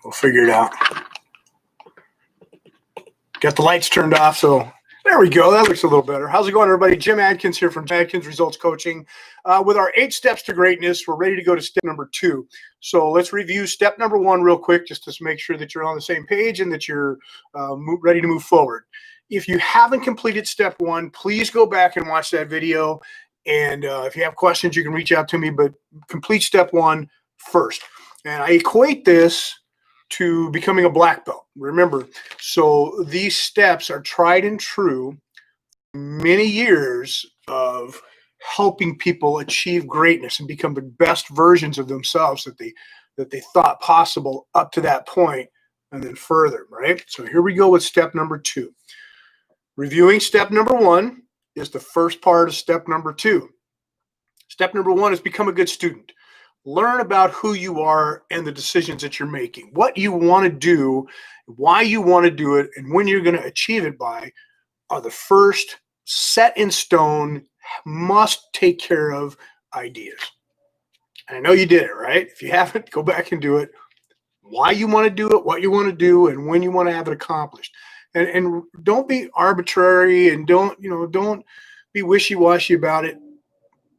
We'll figure it out. Got the lights turned off, so there we go. That looks a little better. How's it going, everybody? Jim Adkins here from Adkins Results Coaching. With our 8 steps to greatness, we're ready to go to step number 2. So let's review step number 1 real quick, just to make sure that you're on the same page and that you're ready to move forward. If you haven't completed step 1, please go back and watch that video. And if you have questions, you can reach out to me, but complete step 1 first. And I equate this to becoming a black belt. Remember, so these steps are tried and true, many years of helping people achieve greatness and become the best versions of themselves that they thought possible up to that point, and then further, right? So here we go with step number 2. Reviewing step number 1 is the first part of step number 2. Step number 1 is become a good student. Learn about who you are and the decisions that you're making, what you want to do, why you want to do it, and when you're going to achieve it by are the first set in stone, must take care of ideas. And I know you did it, right? If you haven't, go back and do it. Why you want to do it, what you want to do, and when you want to have it accomplished. And don't be arbitrary and don't be wishy-washy about it.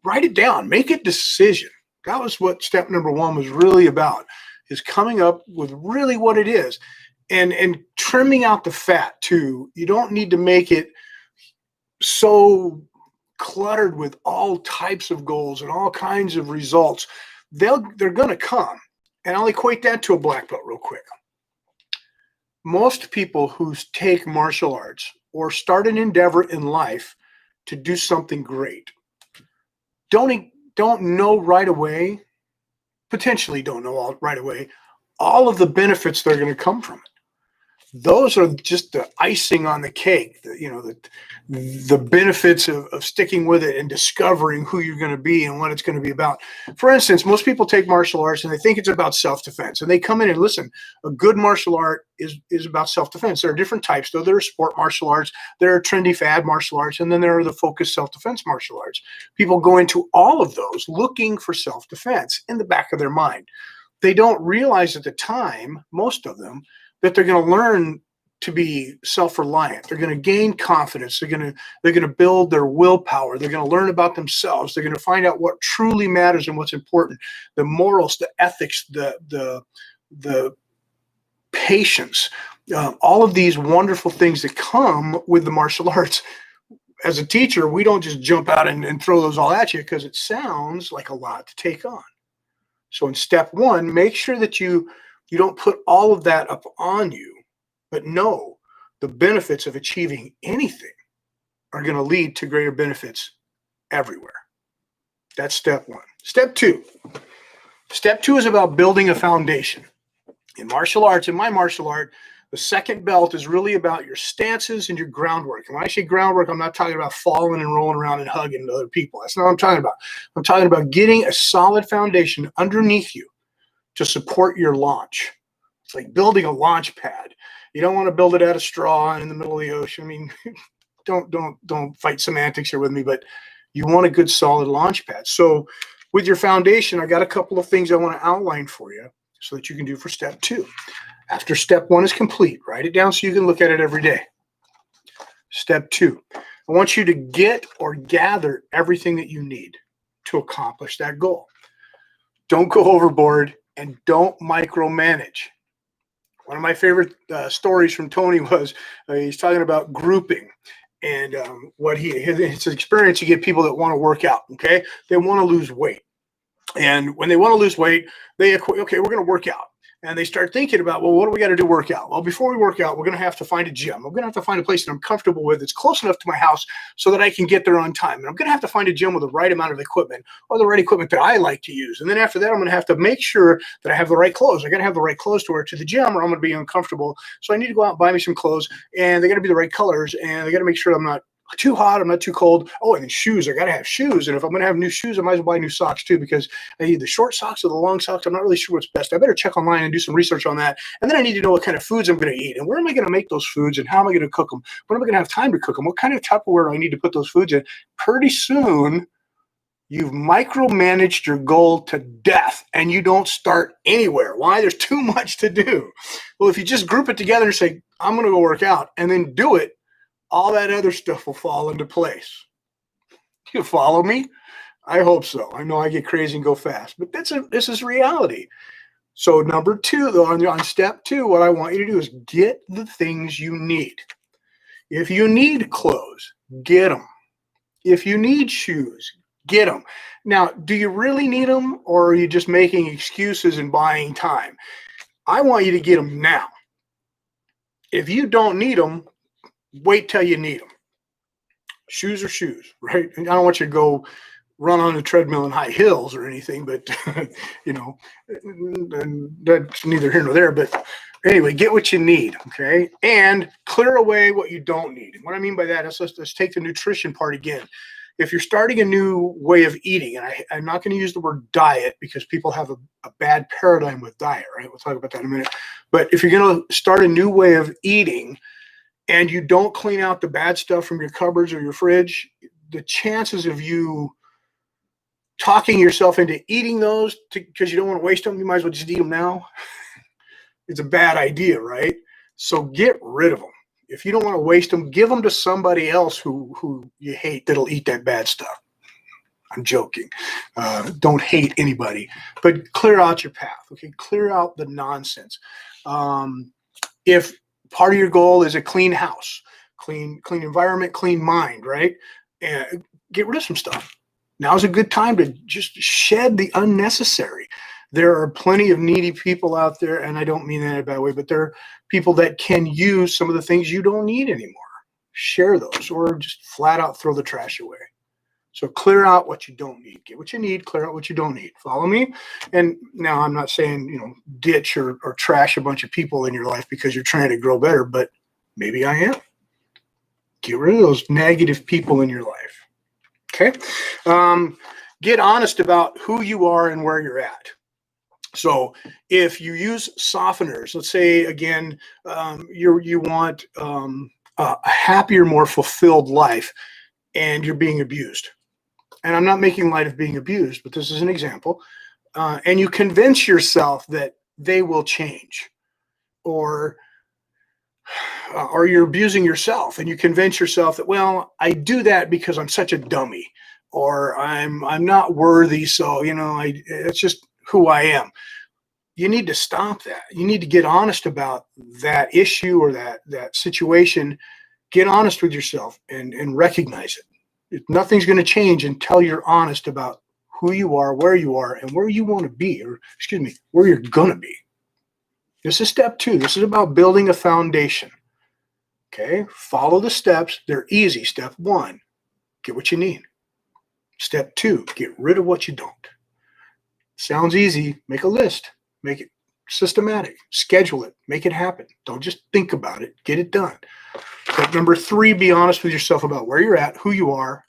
Write it down. Make a decision. That was what step number 1 was really about, is coming up with really what it is and trimming out the fat too. You don't need to make it so cluttered with all types of goals and all kinds of results. They're going to come. And I'll equate that to a black belt real quick. Most people who take martial arts or start an endeavor in life to do something great don't know right away, potentially don't know right away, all of the benefits that are going to come from it. Those are just the icing on the cake, the benefits of sticking with it and discovering who you're going to be and what it's going to be about. For instance, most people take martial arts and they think it's about self-defense. And they come in and listen, a good martial art is about self-defense. There are different types, though. There are sport martial arts, there are trendy fad martial arts, and then there are the focused self-defense martial arts. People go into all of those looking for self-defense in the back of their mind. They don't realize at the time, most of them, that they're going to learn to be self-reliant. They're going to gain confidence. They're going to build their willpower. They're going to learn about themselves. They're going to find out what truly matters and what's important. The morals, the ethics, the patience, all of these wonderful things that come with the martial arts. As a teacher, we don't just jump out and throw those all at you because it sounds like a lot to take on. So in step 1, make sure that you don't put all of that up on you, but know the benefits of achieving anything are going to lead to greater benefits everywhere. That's step 1. Step 2. Step 2 is about building a foundation. In martial arts, in my martial art, the second belt is really about your stances and your groundwork. And when I say groundwork, I'm not talking about falling and rolling around and hugging other people. That's not what I'm talking about. I'm talking about getting a solid foundation underneath you to support your launch. It's like building a launch pad. You don't want to build it out of straw in the middle of the ocean. I mean, don't fight semantics here with me, but you want a good solid launch pad. So with your foundation, I got a couple of things I want to outline for you so that you can do for step 2. After step 1 is complete, write it down so you can look at it every day. Step 2, I want you to get or gather everything that you need to accomplish that goal. Don't go overboard and don't micromanage. One of my favorite stories from Tony was he's talking about grouping and his experience. You get people that want to work out, okay? They want to lose weight. And when they want to lose weight, okay, we're going to work out. And they start thinking about, well, what do we got to do to work out? Well, before we work out, we're going to have to find a gym. I'm going to have to find a place that I'm comfortable with. It's close enough to my house so that I can get there on time. And I'm going to have to find a gym with the right amount of equipment or the right equipment that I like to use. And then after that, I'm going to have to make sure that I have the right clothes. I got to have the right clothes to wear to the gym or I'm going to be uncomfortable. So I need to go out and buy me some clothes, and they got to be the right colors, and they got to make sure I'm not too hot, I'm not too cold. Oh, and then shoes. I got to have shoes. And if I'm going to have new shoes, I might as well buy new socks too, because I need the short socks or the long socks. I'm not really sure what's best. I better check online and do some research on that. And then I need to know what kind of foods I'm going to eat and where am I going to make those foods and how am I going to cook them? When am I going to have time to cook them? What kind of Tupperware do I need to put those foods in? Pretty soon, You've micromanaged your goal to death and you don't start anywhere. Why? There's too much to do. Well, if you just group it together and say, I'm going to go work out and then do it, all that other stuff will fall into place. You follow me? I hope so. I know I get crazy and go fast, but this is reality. So number two, though, on step two, what I want you to do is get the things you need. If you need clothes, get them. If you need shoes, get them. Now, do you really need them, or are you just making excuses and buying time? I want you to get them now. If you don't need them, wait till you need them. Shoes are shoes, right? And I don't want you to go run on a treadmill in high heels or anything, but you know, that's neither here nor there. But anyway, get what you need, okay? And clear away what you don't need. And what I mean by that is let's take the nutrition part again. If you're starting a new way of eating, and I'm not going to use the word diet because people have a bad paradigm with diet, right? We'll talk about that in a minute. But if you're going to start a new way of eating and you don't clean out the bad stuff from your cupboards or your fridge, the chances of you talking yourself into eating those because you don't want to waste them, you might as well just eat them now. It's a bad idea, right? So get rid of them. If you don't want to waste them, give them to somebody else who you hate that'll eat that bad stuff. I'm joking. Don't hate anybody, but clear out your path. Okay, clear out the nonsense. If part of your goal is a clean house, clean environment, clean mind, right? And get rid of some stuff. Now's a good time to just shed the unnecessary. There are plenty of needy people out there, and I don't mean that in a bad way, but there are people that can use some of the things you don't need anymore. Share those, or just flat out throw the trash away. So clear out what you don't need. Get what you need, clear out what you don't need. Follow me? And now I'm not saying, ditch or trash a bunch of people in your life because you're trying to grow better, but maybe I am. Get rid of those negative people in your life. Okay? Get honest about who you are and where you're at. So if you use softeners, let's say, again, you want a happier, more fulfilled life, and you're being abused. And I'm not making light of being abused, but this is an example. And you convince yourself that they will change, or you're abusing yourself and you convince yourself that, well, I do that because I'm such a dummy, or I'm not worthy. So, it's just who I am. You need to stop that. You need to get honest about that issue or that situation. Get honest with yourself and recognize it. Nothing's going to change until you're honest about who you are, and where you want to be, where you're going to be. This is step two. This is about building a foundation. Okay, follow the steps. They're easy. Step one, get what you need. Step two, get rid of what you don't. Sounds easy. Make a list. Make it systematic. Schedule it. Make it happen. Don't just think about it. Get it done. Step number three, be honest with yourself about where you're at, who you are,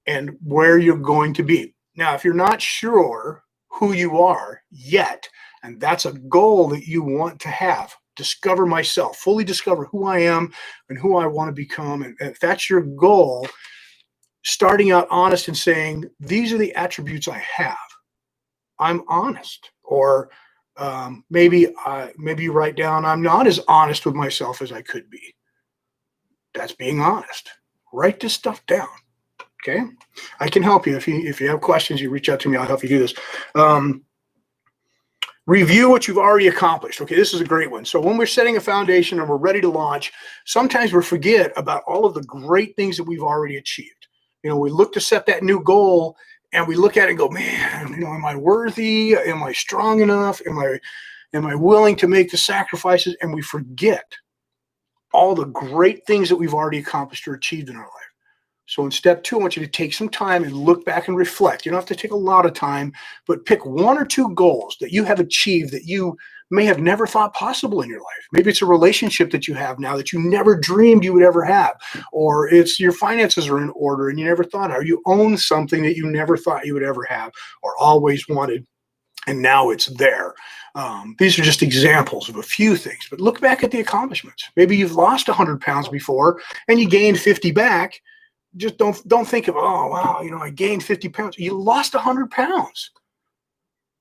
and where you're going to be. Now, if you're not sure who you are yet, and that's a goal that you want to have, discover myself, fully discover who I am and who I want to become. And if that's your goal, starting out honest and saying, these are the attributes I have. I'm honest. Or maybe you write down, I'm not as honest with myself as I could be. That's being honest. Write this stuff down. Okay? I can help you. If you have questions, you reach out to me. I'll help you do this. Review what you've already accomplished. Okay, this is a great one. So when we're setting a foundation and we're ready to launch, sometimes we forget about all of the great things that we've already achieved. We look to set that new goal and we look at it and go, man, am I worthy? Am I strong enough? Am I willing to make the sacrifices? And we forget all the great things that we've already accomplished or achieved in our life. So in step two, I want you to take some time and look back and reflect. You don't have to take a lot of time, but pick one or two goals that you have achieved that you may have never thought possible in your life. Maybe it's a relationship that you have now that you never dreamed you would ever have, or it's your finances are in order and you never thought, or you own something that you never thought you would ever have or always wanted, and now it's there. These are just examples of a few things, but look back at the accomplishments. Maybe you've lost 100 pounds before and you gained 50 back. just don't think of, oh, wow, I gained 50 pounds. You lost 100 pounds.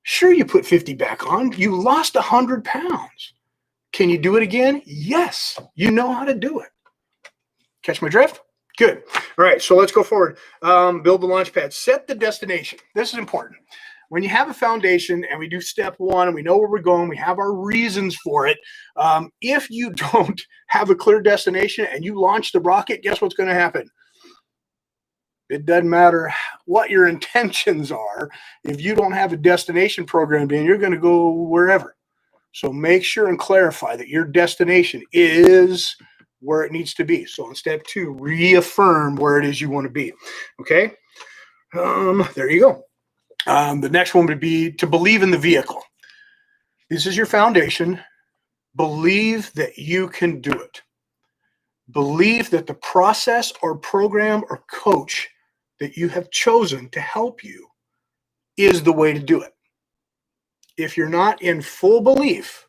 Sure, you put 50 back on. You lost 100 pounds. Can you do it again? Yes. You know how to do it. Catch my drift? Good. All right, so let's go forward. Build the launch pad. Set the destination. This is important. When you have a foundation and we do step one and we know where we're going, we have our reasons for it. If you don't have a clear destination and you launch the rocket, guess what's going to happen? It doesn't matter what your intentions are. If you don't have a destination programmed in, you're going to go wherever. So make sure and clarify that your destination is where it needs to be. So in step two, reaffirm where it is you want to be. Okay. There you go. The next one would be to believe in the vehicle. This is your foundation. Believe that you can do it. Believe that the process or program or coach that you have chosen to help you is the way to do it. If you're not in full belief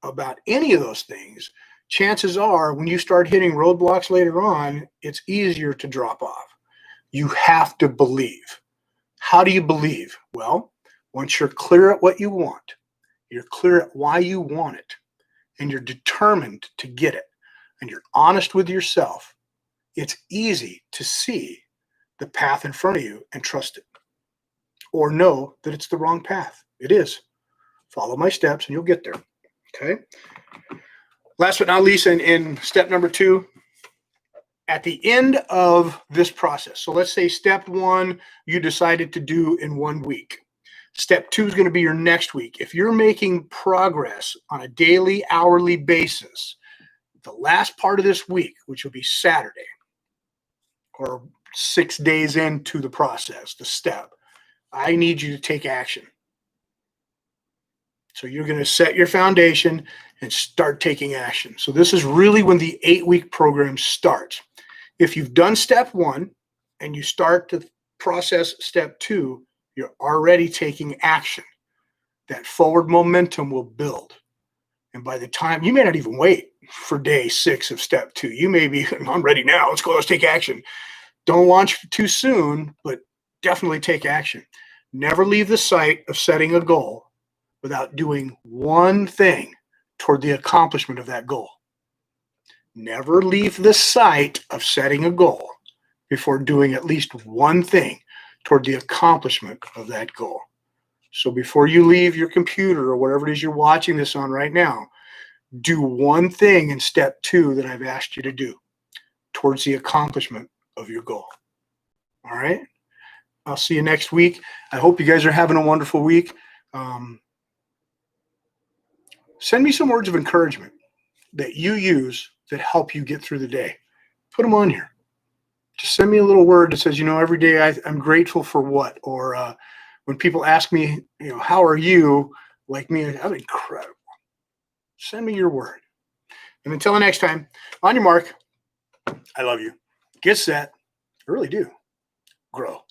about any of those things, chances are when you start hitting roadblocks later on, it's easier to drop off. You have to believe. How do you believe? Well, once you're clear at what you want, you're clear at why you want it, and you're determined to get it, and you're honest with yourself, it's easy to see the path in front of you and trust it. Or know that it's the wrong path. It is. Follow my steps and you'll get there. Okay. Last but not least, in step number two, at the end of this process, so let's say step one, you decided to do in 1 week. Step two is going to be your next week. If you're making progress on a daily, hourly basis, the last part of this week, which will be Saturday, or 6 days into the process, the step, I need you to take action. So you're going to set your foundation and start taking action. So this is really when the 8-week program starts. If you've done step one and you start to process step two, you're already taking action. That forward momentum will build. And by the time, you may not even wait for day 6 of step two. You may be, I'm ready now. Let's go. Let's take action. Don't launch too soon, but definitely take action. Never leave the sight of setting a goal without doing one thing toward the accomplishment of that goal. Never leave the sight of setting a goal before doing at least one thing toward the accomplishment of that goal. So before you leave your computer or whatever it is you're watching this on right now, do one thing in step two that I've asked you to do towards the accomplishment of your goal. All right? I'll see you next week. I hope you guys are having a wonderful week. Send me some words of encouragement that you use that help you get through the day. Put them on here. Just send me a little word that says, every day I'm grateful for what? Or when people ask me, how are you? Like me, I'm incredible. Send me your word. And until the next time, on your mark, I love you. Get set. I really do. Grow.